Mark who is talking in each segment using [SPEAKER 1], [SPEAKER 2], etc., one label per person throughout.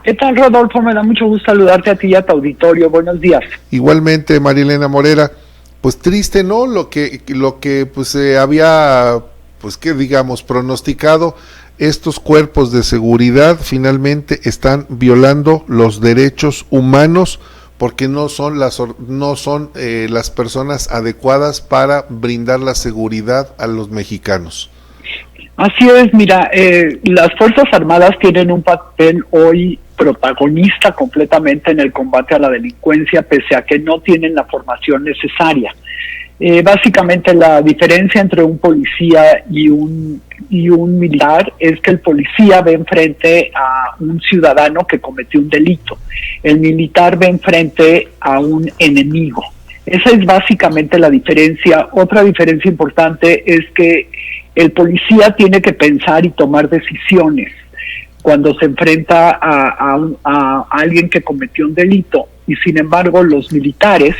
[SPEAKER 1] ¿Qué tal, Rodolfo? Me da mucho gusto saludarte a ti y a tu auditorio. Buenos días.
[SPEAKER 2] Igualmente, Marielena Morera. Pues triste, ¿no? Lo que pues había, pues que digamos, pronosticado. Estos cuerpos de seguridad finalmente están violando los derechos humanos porque no son las personas adecuadas para brindar la seguridad a los mexicanos.
[SPEAKER 1] Así es, mira, las Fuerzas Armadas tienen un papel hoy protagonista completamente en el combate a la delincuencia, pese a que no tienen la formación necesaria. Básicamente la diferencia entre un policía y un militar es que el policía ve enfrente a un ciudadano que cometió un delito. El militar ve enfrente a un enemigo. Esa es básicamente la diferencia. Otra diferencia importante es que el policía tiene que pensar y tomar decisiones cuando se enfrenta a alguien que cometió un delito, y sin embargo los militares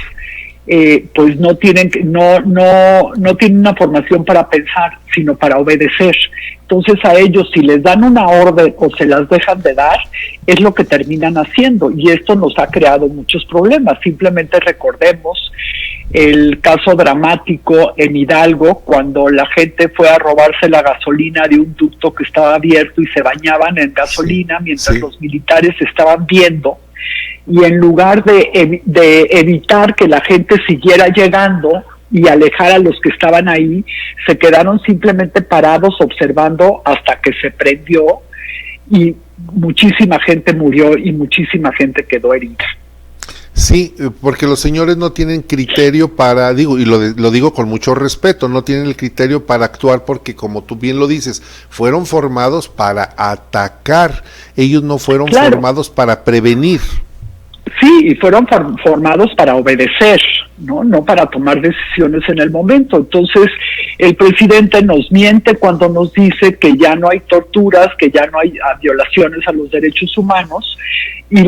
[SPEAKER 1] pues no tienen una formación para pensar, sino para obedecer. Entonces a ellos, si les dan una orden o se las dejan de dar, es lo que terminan haciendo, y esto nos ha creado muchos problemas. Simplemente recordemos el caso dramático en Hidalgo, cuando la gente fue a robarse la gasolina de un ducto que estaba abierto y se bañaban en gasolina mientras los militares estaban viendo, y en lugar de evitar que la gente siguiera llegando y alejar a los que estaban ahí, se quedaron simplemente parados observando hasta que se prendió, y muchísima gente murió y muchísima gente quedó herida.
[SPEAKER 2] Sí, porque los señores no tienen criterio para, y lo digo con mucho respeto, no tienen el criterio para actuar porque, como tú bien lo dices, fueron formados para atacar, ellos no fueron formados para prevenir.
[SPEAKER 1] Sí, y fueron formados para obedecer, no para tomar decisiones en el momento. Entonces, el presidente nos miente cuando nos dice que ya no hay torturas, que ya no hay violaciones a los derechos humanos, y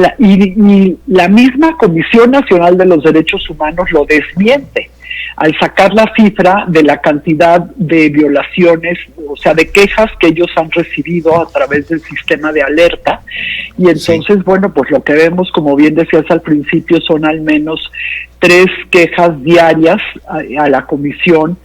[SPEAKER 1] la misma Comisión Nacional de los Derechos Humanos lo desmiente al sacar la cifra de la cantidad de violaciones, o sea, de quejas que ellos han recibido a través del sistema de alerta. Y entonces, bueno, pues lo que vemos, como bien decías al principio, son al menos 3 quejas diarias a la comisión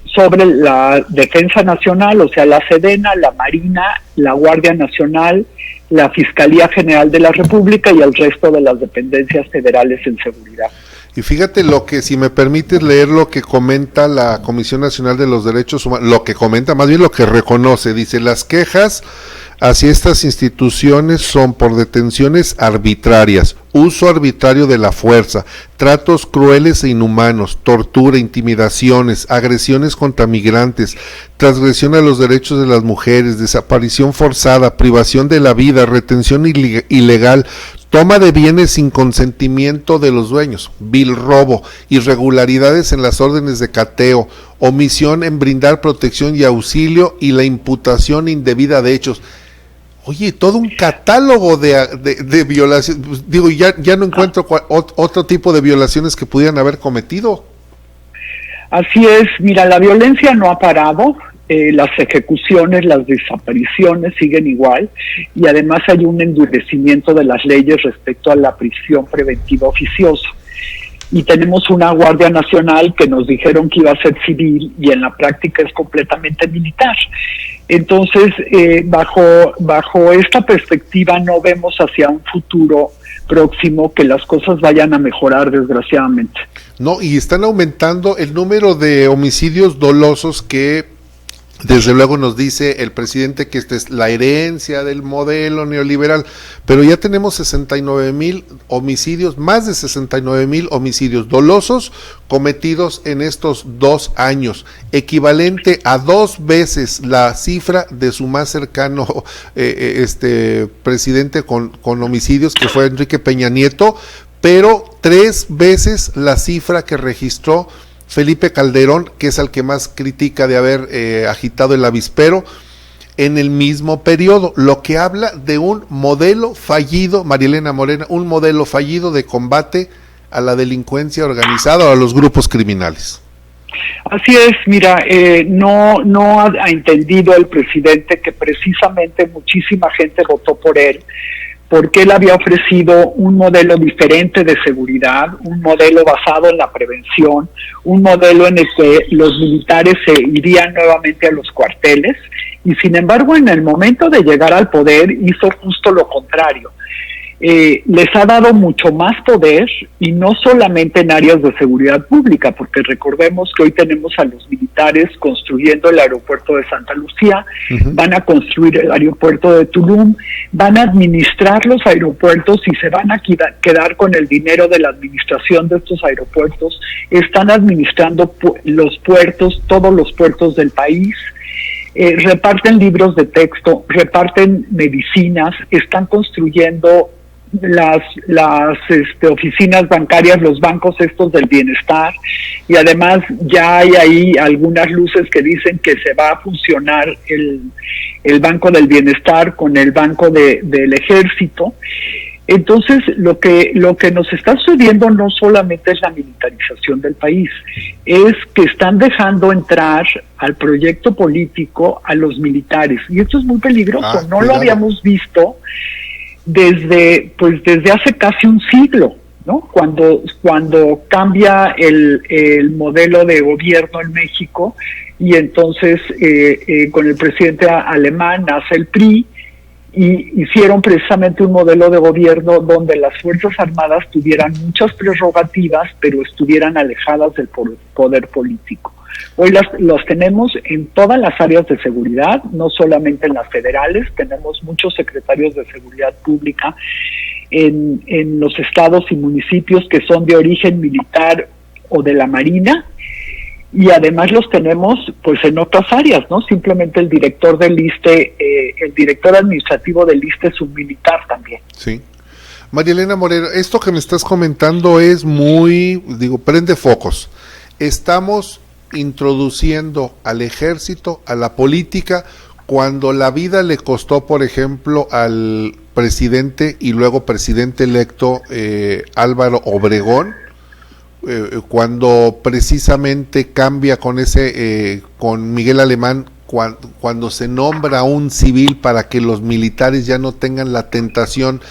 [SPEAKER 1] sobre la Defensa Nacional, o sea, la Sedena, la Marina, la Guardia Nacional, la Fiscalía General de la República y el resto de las dependencias federales en seguridad.
[SPEAKER 2] Y fíjate si me permites leer lo que comenta la Comisión Nacional de los Derechos Humanos, lo que comenta, más bien lo que reconoce, dice: las quejas hacia estas instituciones son por detenciones arbitrarias, uso arbitrario de la fuerza, tratos crueles e inhumanos, tortura, intimidaciones, agresiones contra migrantes, transgresión a los derechos de las mujeres, desaparición forzada, privación de la vida, retención ilegal, toma de bienes sin consentimiento de los dueños, vil robo, irregularidades en las órdenes de cateo, omisión en brindar protección y auxilio y la imputación indebida de hechos. Oye, todo un catálogo de violaciones. Pues, ya no encuentro otro tipo de violaciones que pudieran haber cometido.
[SPEAKER 1] Así es, mira, la violencia no ha parado. Las ejecuciones, las desapariciones siguen igual, y además hay un endurecimiento de las leyes respecto a la prisión preventiva oficiosa. Y tenemos una Guardia Nacional que nos dijeron que iba a ser civil y en la práctica es completamente militar. Entonces, bajo esta perspectiva no vemos hacia un futuro próximo que las cosas vayan a mejorar, desgraciadamente.
[SPEAKER 2] No, y están aumentando el número de homicidios dolosos que desde luego nos dice el presidente que esta es la herencia del modelo neoliberal, pero ya tenemos 69,000 homicidios, más de 69,000 homicidios dolosos cometidos en estos 2 años, equivalente a 2 veces la cifra de su más cercano presidente con homicidios, que fue Enrique Peña Nieto, pero 3 veces la cifra que registró Felipe Calderón, que es al que más critica de haber agitado el avispero en el mismo periodo, lo que habla de un modelo fallido, Marielena Morena, un modelo fallido de combate a la delincuencia organizada o a los grupos criminales.
[SPEAKER 1] Así es, mira, no ha entendido el presidente que precisamente muchísima gente votó por él, porque él había ofrecido un modelo diferente de seguridad, un modelo basado en la prevención, un modelo en el que los militares se irían nuevamente a los cuarteles, y sin embargo en el momento de llegar al poder hizo justo lo contrario. Les ha dado mucho más poder, y no solamente en áreas de seguridad pública, porque recordemos que hoy tenemos a los militares construyendo el aeropuerto de Santa Lucía, van a construir el aeropuerto de Tulum, van a administrar los aeropuertos y se van a quedar con el dinero de la administración de estos aeropuertos, están administrando los puertos, todos los puertos del país. Reparten libros de texto, reparten medicinas, están construyendo las oficinas bancarias, los bancos estos del bienestar, y además ya hay ahí algunas luces que dicen que se va a fusionar el Banco del Bienestar con el Banco del Ejército. Entonces, lo que nos está sucediendo no solamente es la militarización del país, es que están dejando entrar al proyecto político a los militares, y esto es muy peligroso. No lo habíamos visto desde hace casi un siglo, ¿no? Cuando cambia el modelo de gobierno en México, y entonces con el presidente alemán nace el PRI, y hicieron precisamente un modelo de gobierno donde las Fuerzas Armadas tuvieran muchas prerrogativas, pero estuvieran alejadas del poder político. Hoy los tenemos en todas las áreas de seguridad, no solamente en las federales, tenemos muchos secretarios de seguridad pública en los estados y municipios que son de origen militar o de la Marina, y además los tenemos pues en otras áreas, ¿no? Simplemente el director del ISSSTE, el director administrativo del ISSSTE es un militar también.
[SPEAKER 2] Sí. María Elena Morera, esto que me estás comentando es prende focos. Estamos introduciendo al ejército, a la política, cuando la vida le costó, por ejemplo, al presidente y luego presidente electo Álvaro Obregón, cuando precisamente cambia con Miguel Alemán, cuando se nombra a un civil para que los militares ya no tengan la tentación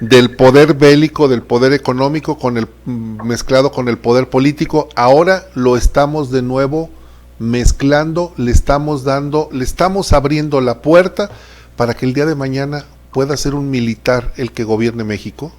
[SPEAKER 2] del poder bélico, del poder económico, mezclado con el poder político. Ahora lo estamos de nuevo mezclando, le estamos abriendo la puerta para que el día de mañana pueda ser un militar el que gobierne México.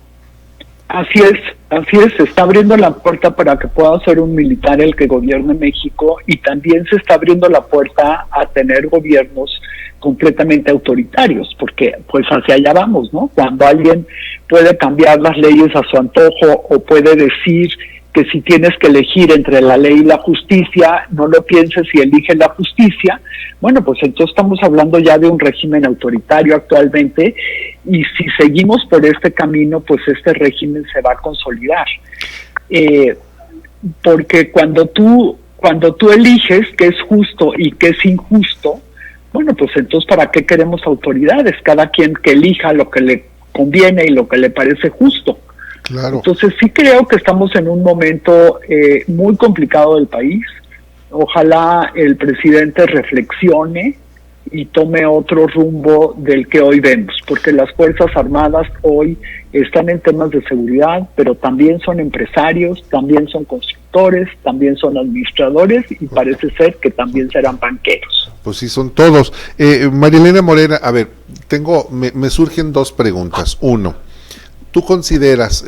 [SPEAKER 1] Así es, se está abriendo la puerta para que pueda ser un militar el que gobierne México, y también se está abriendo la puerta a tener gobiernos completamente autoritarios, porque pues hacia allá vamos, ¿no? Cuando alguien puede cambiar las leyes a su antojo, o puede decir que si tienes que elegir entre la ley y la justicia, no lo pienses y elige la justicia. Bueno, pues entonces estamos hablando ya de un régimen autoritario actualmente, y si seguimos por este camino, pues este régimen se va a consolidar. Porque cuando tú eliges qué es justo y qué es injusto, bueno, pues entonces ¿para qué queremos autoridades? Cada quien que elija lo que le conviene y lo que le parece justo.
[SPEAKER 2] Claro.
[SPEAKER 1] Entonces sí creo que estamos en un momento muy complicado del país. Ojalá el presidente reflexione y tome otro rumbo del que hoy vemos, porque las Fuerzas Armadas hoy están en temas de seguridad, pero también son empresarios, también son constructores, también son administradores, y parece ser que también serán banqueros.
[SPEAKER 2] Pues sí, son todos. María Elena Morera, a ver, me surgen dos preguntas. Uno, ¿tú consideras,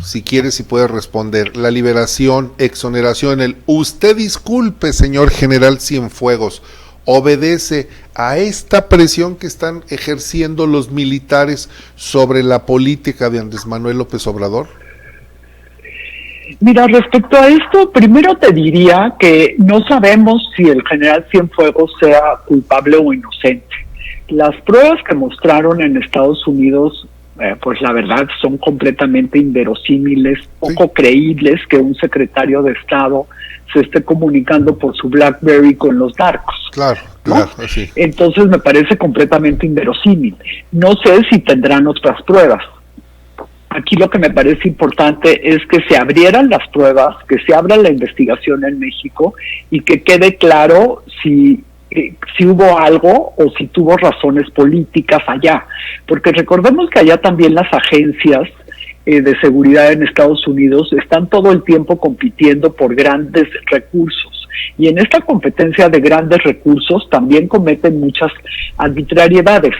[SPEAKER 2] si quieres y puedes responder, la liberación, exoneración, usted disculpe, señor general Cienfuegos, obedece a esta presión que están ejerciendo los militares sobre la política de Andrés Manuel López Obrador?
[SPEAKER 1] Mira, respecto a esto, primero te diría que no sabemos si el general Cienfuegos sea culpable o inocente. Las pruebas que mostraron en Estados Unidos, pues la verdad son completamente inverosímiles, poco creíbles que un secretario de Estado se esté comunicando por su BlackBerry con los narcos.
[SPEAKER 2] Claro,
[SPEAKER 1] ¿no?
[SPEAKER 2] Sí.
[SPEAKER 1] Entonces me parece completamente inverosímil. No sé si tendrán otras pruebas. Aquí lo que me parece importante es que se abrieran las pruebas, que se abra la investigación en México y que quede claro si hubo algo o si tuvo razones políticas allá. Porque recordemos que allá también las agencias de seguridad en Estados Unidos están todo el tiempo compitiendo por grandes recursos. Y en esta competencia de grandes recursos también cometen muchas arbitrariedades.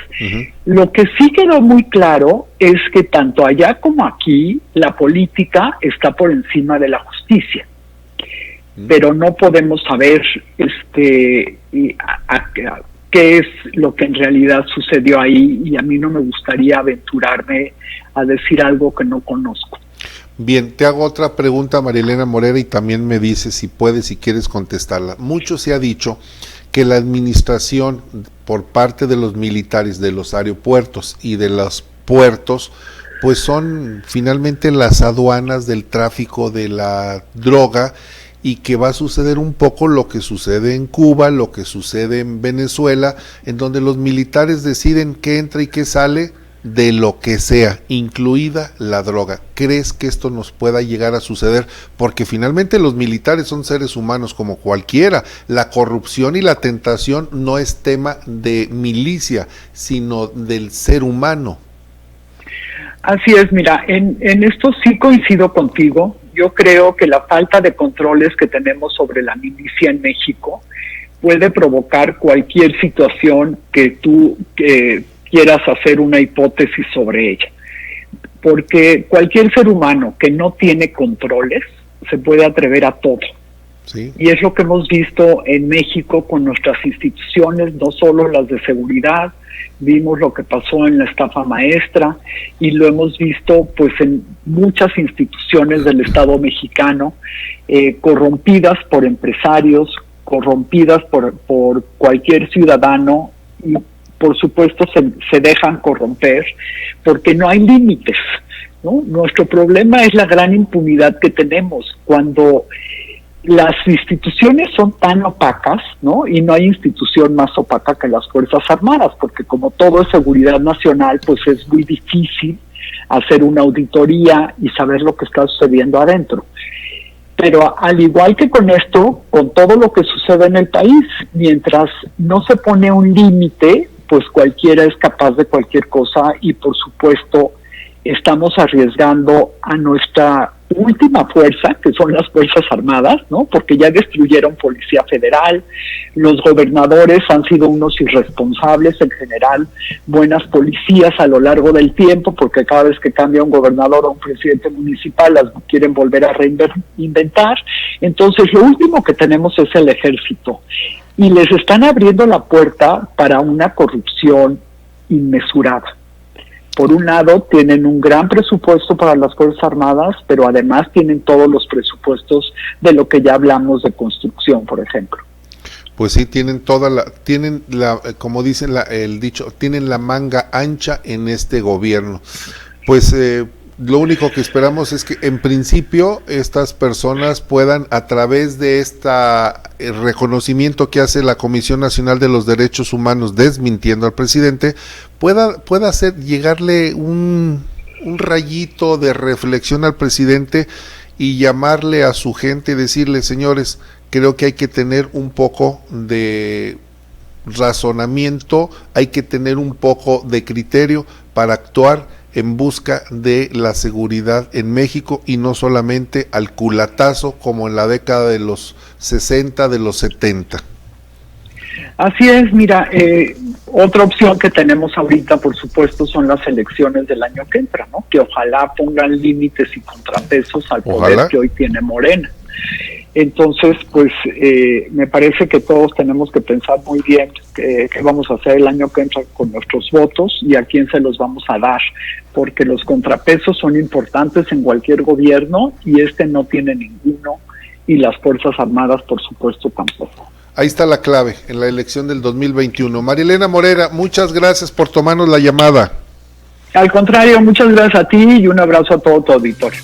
[SPEAKER 1] Lo que sí quedó muy claro es que tanto allá como aquí la política está por encima de la justicia. Pero no podemos saber qué es lo que en realidad sucedió ahí, y a mí no me gustaría aventurarme a decir algo que no conozco.
[SPEAKER 2] Bien, te hago otra pregunta, Marielena Morera, y también me dices si puedes, si quieres contestarla. Mucho se ha dicho que la administración por parte de los militares de los aeropuertos y de los puertos, pues son finalmente las aduanas del tráfico de la droga, y que va a suceder un poco lo que sucede en Cuba, lo que sucede en Venezuela, en donde los militares deciden qué entra y qué sale de lo que sea, incluida la droga. ¿Crees que esto nos pueda llegar a suceder? Porque finalmente los militares son seres humanos como cualquiera. La corrupción y la tentación no es tema de milicia, sino del ser humano.
[SPEAKER 1] Así es, mira, en esto sí coincido contigo. Yo creo que la falta de controles que tenemos sobre la milicia en México puede provocar cualquier situación que tú quieras hacer una hipótesis sobre ella. Porque cualquier ser humano que no tiene controles se puede atrever a todo. Sí. Y es lo que hemos visto en México con nuestras instituciones, no solo las de seguridad. Vimos lo que pasó en la estafa maestra y lo hemos visto pues en muchas instituciones del Estado mexicano, corrompidas por empresarios, corrompidas por cualquier ciudadano, y por supuesto se dejan corromper porque no hay límites, ¿no? Nuestro problema es la gran impunidad que tenemos cuando las instituciones son tan opacas, ¿no? Y no hay institución más opaca que las Fuerzas Armadas, porque como todo es seguridad nacional, pues es muy difícil hacer una auditoría y saber lo que está sucediendo adentro. Pero al igual que con esto, con todo lo que sucede en el país, mientras no se pone un límite, pues cualquiera es capaz de cualquier cosa, y por supuesto estamos arriesgando a nuestra última fuerza, que son las Fuerzas Armadas, ¿no? Porque ya destruyeron Policía Federal, los gobernadores han sido unos irresponsables, en general, buenas policías a lo largo del tiempo, porque cada vez que cambia un gobernador o un presidente municipal las quieren volver a reinventar. Entonces lo último que tenemos es el ejército, y les están abriendo la puerta para una corrupción inmesurada. Por un lado, tienen un gran presupuesto para las Fuerzas Armadas, pero además tienen todos los presupuestos de lo que ya hablamos de construcción, por ejemplo.
[SPEAKER 2] Pues sí, tienen como dicen el dicho, tienen la manga ancha en este gobierno. Pues lo único que esperamos es que en principio estas personas puedan, a través de reconocimiento que hace la Comisión Nacional de los Derechos Humanos desmintiendo al presidente, pueda llegarle un rayito de reflexión al presidente y llamarle a su gente y decirle: señores, creo que hay que tener un poco de razonamiento, hay que tener un poco de criterio para actuar en busca de la seguridad en México, y no solamente al culatazo como en la década de los 60, de los 70.
[SPEAKER 1] Así es, mira, otra opción que tenemos ahorita, por supuesto, son las elecciones del año que entra, ¿no? Que ojalá pongan límites y contrapesos al poder que hoy tiene Morena. Entonces, pues me parece que todos tenemos que pensar muy bien qué vamos a hacer el año que entra con nuestros votos y a quién se los vamos a dar, porque los contrapesos son importantes en cualquier gobierno y este no tiene ninguno, y las Fuerzas Armadas, por supuesto, tampoco.
[SPEAKER 2] Ahí está la clave en la elección del 2021. Marielena Morera, muchas gracias por tomarnos la llamada.
[SPEAKER 1] Al contrario, muchas gracias a ti y un abrazo a todo tu auditorio.